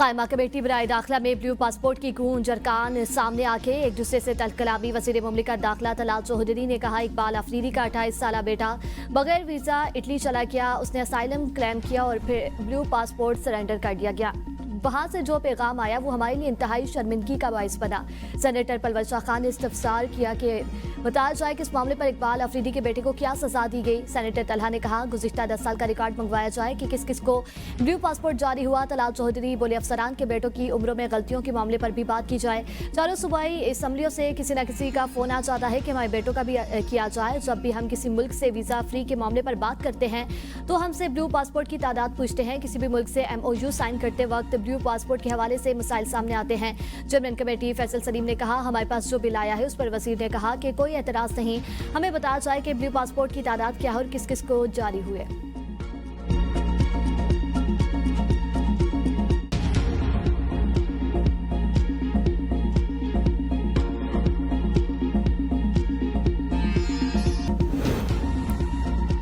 कायमा कमेटी बराए दाखिला में ब्लू पासपोर्ट की गूंज अरकान सामने आके एक दूसरे से तलकलामी। वजीर मुमलिकत दाखिला तलाल चौधरी ने कहा इकबाल अफरीदी का 28 साल बेटा बगैर वीजा इटली चला गया, उसने असाइलम क्लेम किया और फिर ब्लू पासपोर्ट सरेंडर कर दिया गया। वहां से जो पैगाम आया वो हमारे लिए इंतहाई शर्मिंदगी का बाइस बना। सेनेटर परवर शाह खान ने इस्तफसार किया कि बताया जाए कि इस मामले पर इकबाल अफरीदी के बेटे को क्या सजा दी गई। सेनेटर तलहा ने कहा गुज़िश्ता 10 साल का रिकॉर्ड मंगवाया जाए कि किस किस को ब्लू पासपोर्ट जारी हुआ। तलाल चौधरी बोले अफसरान के बेटों की उम्रों में गलतियों के मामले पर भी बात की जाए। चारों सूबाई असम्बलियों से किसी न किसी का फोन आ जाता है कि हमारे बेटों का भी किया जाए। जब भी हम किसी मुल्क से वीजा फ्री के मामले पर बात करते हैं तो हमसे ब्लू पासपोर्ट की तादाद पूछते हैं। किसी भी मुल्क से MOU साइन करते वक्त ब्लू पासपोर्ट के हवाले से मसाइल सामने आते हैं। चेयरमैन कमेटी फैसल सलीम ने कहा हमारे पास जो बिल आया है उस पर वजीर ने कहा कि कोई एतराज नहीं, हमें बताया जाए कि ब्लू पासपोर्ट की तादाद क्या है और किस किस को जारी हुए।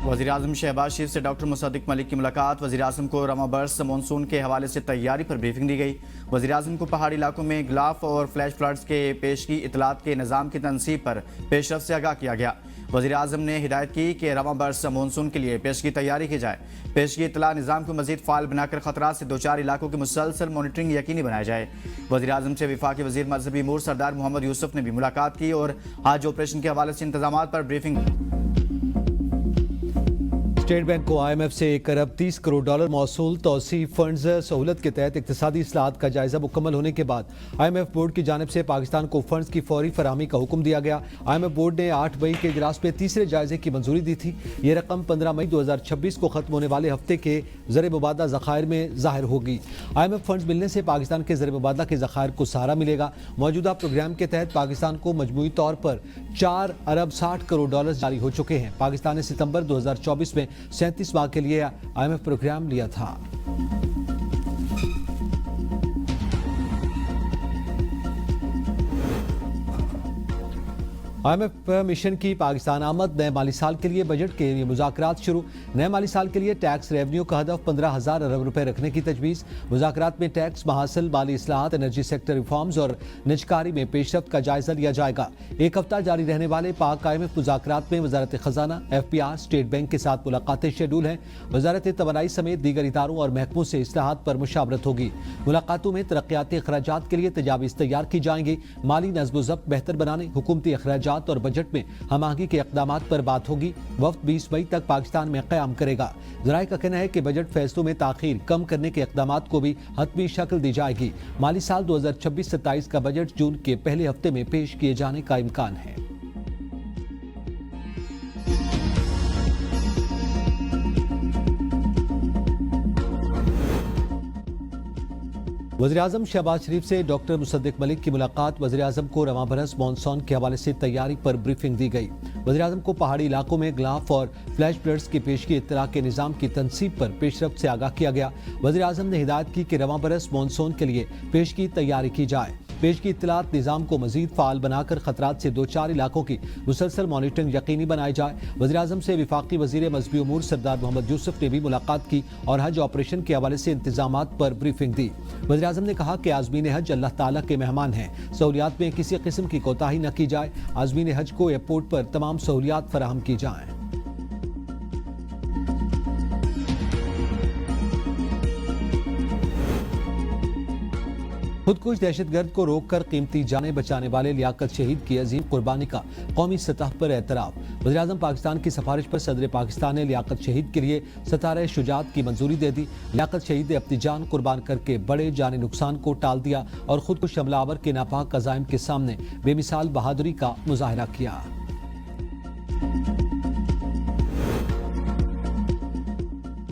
वज़ीर-ए-आज़म शहबाज शरीफ से डॉक्टर मुसद्दिक मलिक की मुलाकात। वज़ीर-ए-आज़म को रवां बरस मानसून के हवाले से तैयारी पर ब्रीफिंग दी गई। वज़ीर-ए-आज़म को पहाड़ी इलाकों में गिलाफ और फ्लैश फ्लड्स के पेशगी इतलात के निज़ाम की तनसीब पर पेशरफ्त से आगाह किया गया। वज़ीर-ए-आज़म ने हिदायत की कि रवां बरस मानसून के लिए पेशगी तैयारी की जाए। पेशगी इतला निज़ाम को मज़ीद फ़ाल बनाकर ख़तरात से दो चार इलाकों की मुसलसल मॉनिटरिंग यकीनी बनाया जाए। वज़ीर-ए-आज़म से वफाकी वज़ीर मज़हबी अमूर सरदार मोहम्मद यूसुफ ने भी मुलाकात की और हज ऑपरेशन के हवाले से इंतज़ामात पर ब्रीफिंग। स्टेट बैंक को IMF से 1 अरब 30 करोड़ डॉलर मौसूल तौसी फंड्स सहूलत के तहत इक्तिसादी इस्लाहत का जायजा मुकम्मल होने के बाद IMF बोर्ड की जानिब से पाकिस्तान को फंड्स की फौरी फराहमी का हुक्म दिया गया। IMF बोर्ड ने 8 मई के इजलास में तीसरे जायजे की मंजूरी दी थी। ये रकम 15 मई 2026 को खत्म होने वाले हफ्ते के ज़र मुबादला ज़खायर में ज़ाहिर होगी। IMF फंड्स मिलने से पाकिस्तान के ज़र मुबादला के ज़खायर को सहारा मिलेगा। मौजूदा प्रोग्राम के तहत पाकिस्तान को मजमूई तौर पर 4 अरब 60 करोड़ डॉलर जारी हो चुके हैं। पाकिस्तान ने सितंबर 2024 में 37 माह के लिए IMF प्रोग्राम लिया था। IMF मिशन की पाकिस्तान आमद। नए माली साल के लिए बजट के लिए मुज़ाकरात शुरू। नए माली साल के लिए टैक्स रेवन्यू का हदफ 15,000 अरब रुपए रखने की तजवीज़। मुज़ाकरात में टैक्स महासिल, माली इस्लाहात, एनर्जी सेक्टर रिफॉर्म्स और निजकारी में पेशरफ्त का जायजा लिया जाएगा। एक हफ्ता जारी रहने वाले पाक IMF मुज़ाकरात में वजारत खजाना, FPR, स्टेट बैंक के साथ मुलाकातें शेड्यूल हैं। वजारत तवानाई समेत दीगर इदारों और महकमों से इस्लाहात पर मुशावरत होगी। मुलाकातों में तरक्याती अखराजात के लिए तजावीज़ तैयार की जाएंगी। माली नज़्म व ज़ब्त बेहतर बनाने, हुकूमती अखराजात और बजट में हम-आहंगी के इक़दामात पर बात होगी। वफ्द 20 मई तक पाकिस्तान में क़याम करेगा। ज़राए का कहना है कि बजट फैसलों में ताख़ीर कम करने के इक़दामात को भी हतमी शक्ल दी जाएगी। माली साल 2026-27 का बजट जून के पहले हफ्ते में पेश किए जाने का इम्कान है। वज़ीर-ए-आज़म शहबाज शरीफ से डॉक्टर मुसद्दिक मलिक की मुलाकात। वज़ीर-ए-आज़म को रवां बरस मानसून के हवाले से तैयारी पर ब्रीफिंग दी गई। वज़ीर-ए-आज़म को पहाड़ी इलाकों में गिलाफ और फ्लैश फ्लड्स की पेशगी इत्तला के निज़ाम की तनसीब पर पेशरफ्त से आगाह किया गया। वज़ीर-ए-आज़म ने हिदायत की कि रवां बरस मानसून के लिए पेशगी तैयारी की जाए। पेशगी इत्तलात निज़ाम को मज़ीद फ़ाल बनाकर ख़तरात से दो चार इलाकों की मुसलसल मॉनिटरिंग यकीनी बनाई जाए। वज़ीर-ए-आज़म से वफाकी वज़ीर मज़हबी अमूर सरदार मोहम्मद यूसुफ ने भी मुलाकात की और हज ऑपरेशन के हवाले से इंतज़ामात पर ब्रीफिंग दी। वज़ीर-ए-आज़म ने कहा कि आज़मीन हज अल्लाह ताला के मेहमान हैं। सहूलियात में किसी किस्म की कोताही न की जाए। आज़मीन हज को एयरपोर्ट पर तमाम सहूलियात फराहम की जाएँ। खुदकुश दहशतगर्द को रोककर कीमती जानें बचाने वाले लियाकत शहीद की अजीम कुर्बानी का कौमी सतह पर एतराफ़। वज़ीर-ए-आज़म पाकिस्तान की सिफारिश पर सदर पाकिस्तान ने लियाकत शहीद के लिए सितारे शुजात की मंजूरी दे दी। लियाकत शहीद ने अपनी जान कुर्बान करके बड़े जानी नुकसान को टाल दिया और खुदकुश हमलावर के नापाक अज़ाइम के सामने बेमिसाल बहादुरी का मुजाहरा किया।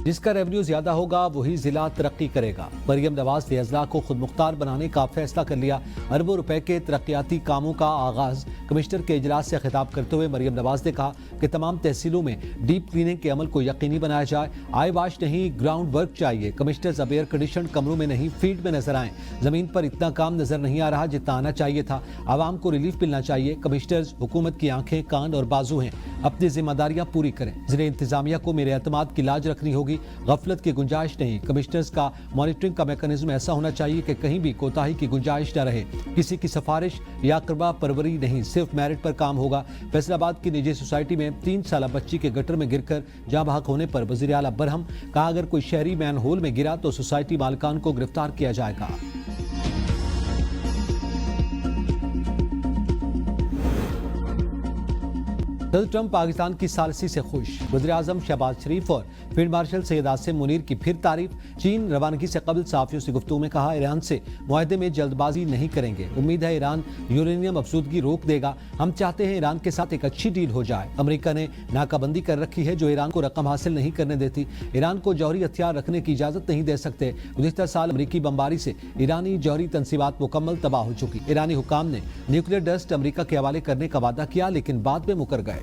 जिसका रेवेन्यू ज्यादा होगा वही जिला तरक्की करेगा। मरियम नवाज ने अजला को खुद मुख्तार बनाने का फैसला कर लिया। अरबों रुपए के तरक्याती कामों का आगाज। कमिश्नर के इजलास से खिताब करते हुए मरियम नवाज ने कहा कि तमाम तहसीलों में डीप क्लीनिंग के अमल को यकीनी बनाया जाए। आई वाश नहीं, ग्राउंड वर्क चाहिए। कमिश्नर्स अब एयर कंडीशन कमरों में नहीं, फील्ड में नजर आए। जमीन पर इतना काम नजर नहीं आ रहा जितना आना चाहिए था। आवाम को रिलीफ मिलना चाहिए। कमिश्नर्स हुकूमत की आंखें, कान और बाजू हैं। अपनी जिम्मेदारियां पूरी करें। ज़िले इंतजामिया को मेरे एतमाद की लाज रखनी होगी। गफलत की गुंजाइश नहीं। कमिश्नर्स का मॉनिटरिंग का मैकेनिज्म ऐसा होना चाहिए कि कहीं भी कोताही की गुंजाइश न रहे। किसी की सिफारिश या करवा परवरी नहीं, सिर्फ मेरिट पर काम होगा। फैसलाबाद की निजी सोसाइटी में 3 साल बच्ची के गटर में गिरकर जाँ बहक होने पर वज़ीर आला बरहम कहा, अगर कोई शहरी मैन होल में गिरा तो सोसाइटी मालिकान को गिरफ्तार किया जाएगा। सदर ट्रंप पाकिस्तान की सालसी से खुश। वज़ीर-ए-आज़म शहबाज शरीफ और फील्ड मार्शल सैयद आसिम मुनीर की फिर तारीफ। चीन रवानगी से कबल सहाफ़ियों से गुफ्तगू में कहा, ईरान से मुआहदे में जल्दबाजी नहीं करेंगे। उम्मीद है ईरान यूरेनियम अफसूदगी रोक देगा। हम चाहते हैं ईरान के साथ एक अच्छी डील हो जाए। अमेरिका ने नाकाबंदी कर रखी है जो ईरान को रकम हासिल नहीं करने देती। ईरान को जौहरी हथियार रखने की इजाज़त नहीं दे सकते। गुज़िश्ता साल अमरीकी बमबारी से ईरानी जौहरी तनसीबात मुकम्मल तबाह हो चुकी। ईरानी हुकाम ने न्यूक्लियर डस्ट अमरीका के हवाले करने का वादा किया, लेकिन बाद में मुकर गए।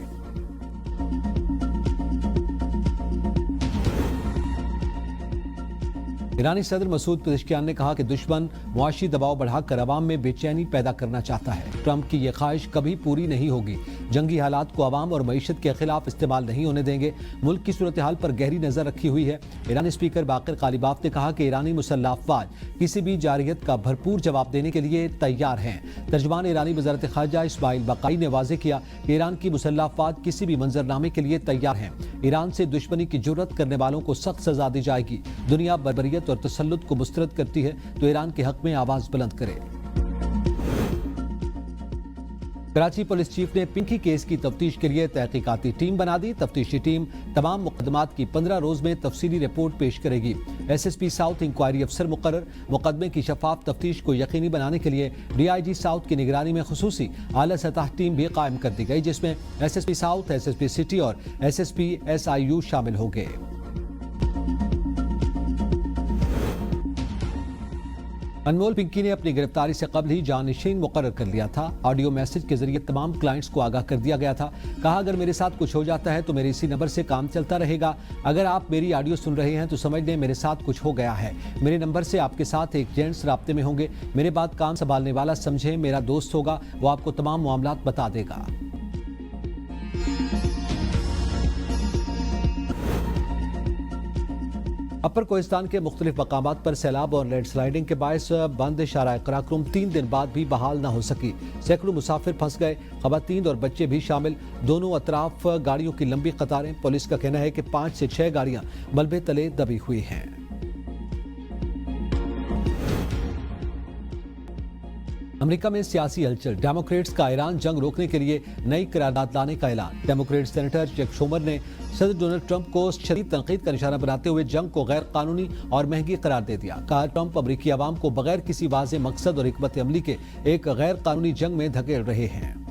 ईरानी सदर मसूद पेज़ेश्कियान ने कहा कि दुश्मन मुआशी दबाव बढ़ाकर अवाम में बेचैनी पैदा करना चाहता है। ट्रंप की यह ख्वाहिश कभी पूरी नहीं होगी। जंगी हालात को अवाम और मईशत के खिलाफ इस्तेमाल नहीं होने देंगे। मुल्क की सूरत हाल पर गहरी नजर रखी हुई है। ईरानी स्पीकर बाकर कालिबाफ ने कहा कि ईरानी मुसल्लह अफवाज किसी भी जारियत का भरपूर जवाब देने के लिए तैयार हैं। तर्जुमान ईरानी वज़ारत ख़ारजा इस्माइल बकाई ने वाज़ेह किया कि ईरान की मुसल्लह अफवाज किसी भी मंजरनामे के लिए तैयार हैं। ईरान से दुश्मनी की जुर्रत करने वालों को सख्त सजा दी जाएगी। दुनिया बर्बरियत और तसल्लुत को मुस्तरद करती है तो ईरान के हक में आवाज बुलंद करे। कराची पुलिस चीफ ने पिंकी केस की तफ्तीश के लिए तहकीकाती टीम बना दी। तफ्तीशी टीम तमाम मुकदमात की 15 रोज में तफसीली रिपोर्ट पेश करेगी। SSP साउथ इंक्वायरी अफसर मुकर्रर। मुकदमे की शफाफ तफ्तीश को यकीनी बनाने के लिए DIG साउथ की निगरानी में खुसूसी आला सतह टीम भी कायम कर दी गई, जिसमें SSP साउथ, SSP सिटी और SSP SIU शामिल हो गए। अनमोल पिंकी ने अपनी गिरफ्तारी से कबल ही जानशीन मुकर्रर कर लिया था। ऑडियो मैसेज के जरिए तमाम क्लाइंट्स को आगाह कर दिया गया था। कहा, अगर मेरे साथ कुछ हो जाता है तो मेरे इसी नंबर से काम चलता रहेगा। अगर आप मेरी ऑडियो सुन रहे हैं तो समझ लें मेरे साथ कुछ हो गया है। मेरे नंबर से आपके साथ एक जेंट्स राब्ते में होंगे। मेरे बाद काम संभालने वाला समझें मेरा दोस्त होगा, वो आपको तमाम मामलात बता देगा। अपर कोहिस्तान के मुख्तलिफ मकामात पर सैलाब और लैंडस्लाइडिंग के बायस बंद शाराए कराक्रम 3 दिन बाद भी बहाल न हो सकी। सैकड़ों मुसाफिर फंस गए, खवातीन और बच्चे भी शामिल। दोनों अतराफ गाड़ियों की लंबी कतारें। पुलिस का कहना है कि 5 से 6 गाड़ियां मलबे तले दबी हुई हैं। अमेरिका में सियासी हलचल। डेमोक्रेट्स का ईरान जंग रोकने के लिए नई करारदाद लाने का ऐलान। डेमोक्रेट सेनेटर चक शूमर ने सदर डोनाल्ड ट्रंप को शदीद तनकीद का निशाना बनाते हुए जंग को गैर कानूनी और महंगी करार दे दिया। कहा, ट्रंप अमेरिकी अवाम को बगैर किसी वाज़ेह मकसद और हिकमत अमली के एक गैर कानूनी जंग में धकेल रहे हैं।